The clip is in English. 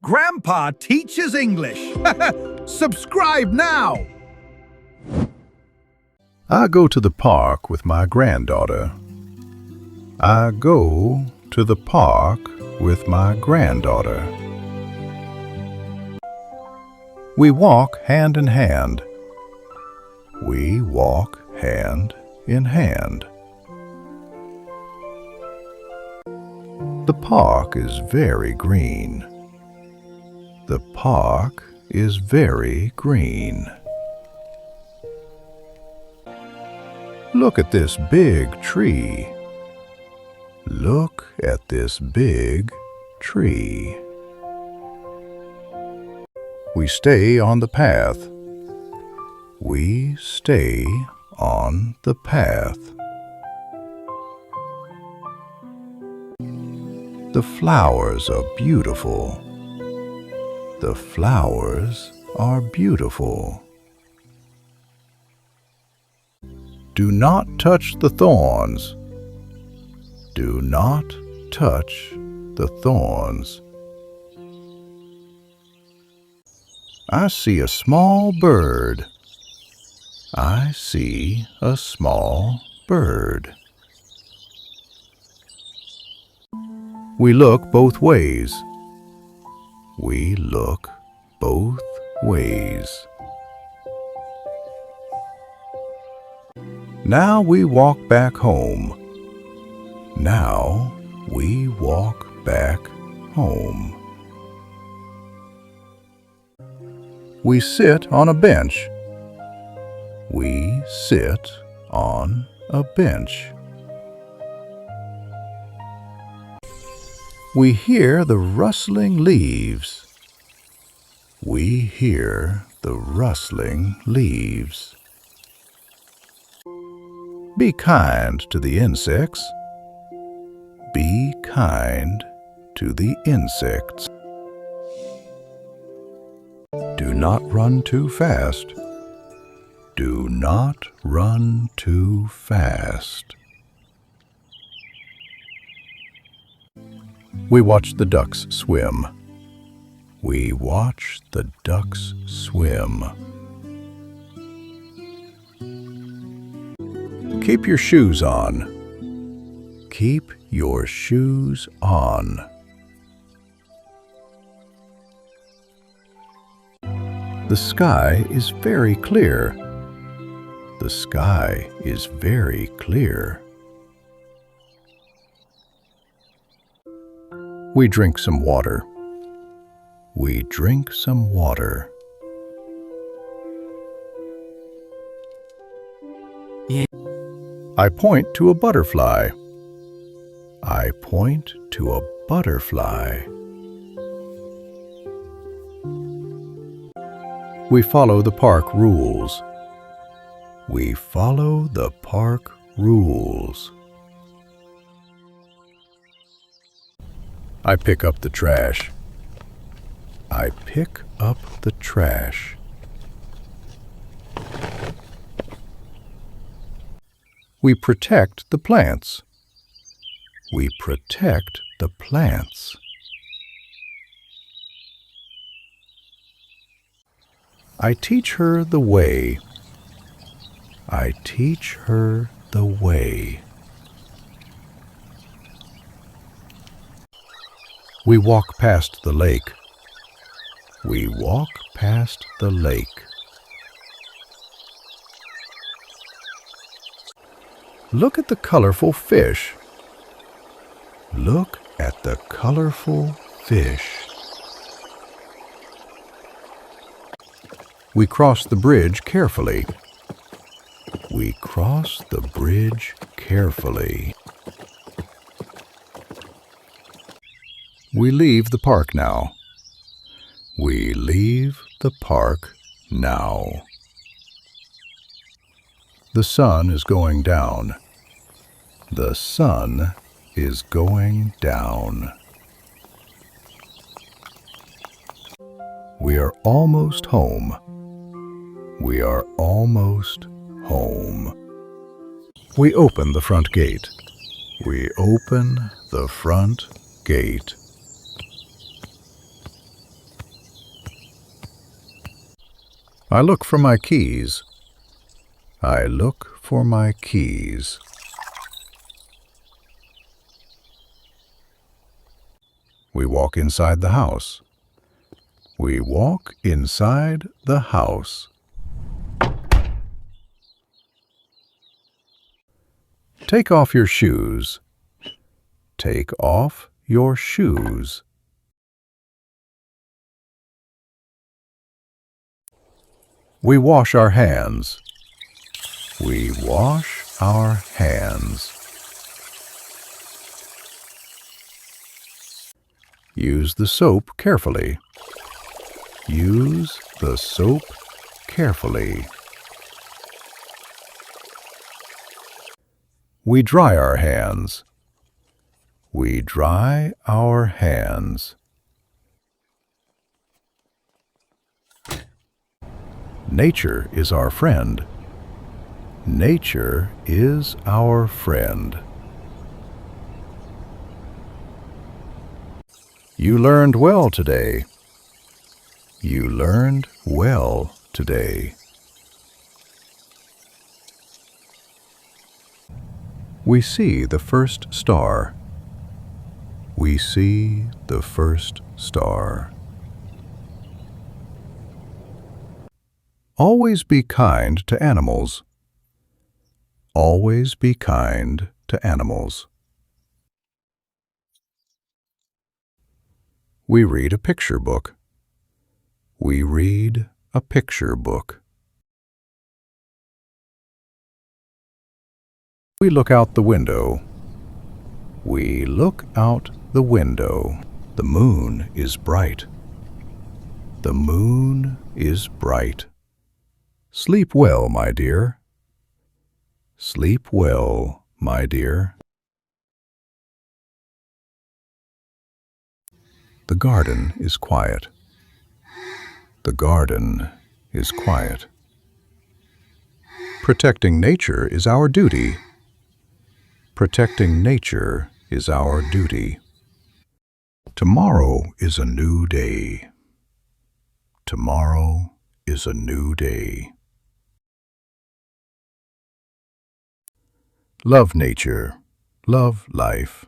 Grandpa teaches English. Subscribe now. I go to the park with my granddaughter. I go to the park with my granddaughter. We walk hand in hand. We walk hand in hand. The park is very green. The park is very green. Look at this big tree. Look at this big tree. We stay on the path. We stay on the path. The flowers are beautiful. The flowers are beautiful. Do not touch the thorns. Do not touch the thorns. I see a small bird. I see a small bird. We look both ways. We look both ways. Now we walk back home. Now we walk back home. We sit on a bench. We sit on a bench. We hear the rustling leaves. We hear the rustling leaves. Be kind to the insects. Be kind to the insects. Do not run too fast. Do not run too fast. We watch the ducks swim. We watch the ducks swim. Keep your shoes on. Keep your shoes on. The sky is very clear. The sky is very clear. We drink some water. We drink some water. I point to a butterfly. I point to a butterfly. We follow the park rules. We follow the park rules. I pick up the trash. I pick up the trash. We protect the plants. We protect the plants. I teach her the way. I teach her the way. We walk past the lake. We walk past the lake. Look at the colorful fish. Look at the colorful fish. We cross the bridge carefully. We cross the bridge carefully. We leave the park now. We leave the park now. The sun is going down. The sun is going down. We are almost home. We are almost home. We open the front gate. We open the front gate. I look for my keys. I look for my keys. We walk inside the house. We walk inside the house. Take off your shoes. Take off your shoes. We wash our hands. We wash our hands. Use the soap carefully. Use the soap carefully. We dry our hands. We dry our hands. Nature is our friend. Nature is our friend. You learned well today. You learned well today. We see the first star. We see the first star. Always be kind to animals. Always be kind to animals. We read a picture book. We read a picture book. We look out the window. We look out the window. The moon is bright. The moon is bright. Sleep well, my dear. Sleep well, my dear. The garden is quiet. The garden is quiet. Protecting nature is our duty. Protecting nature is our duty. Tomorrow is a new day. Tomorrow is a new day. Love nature. Love life.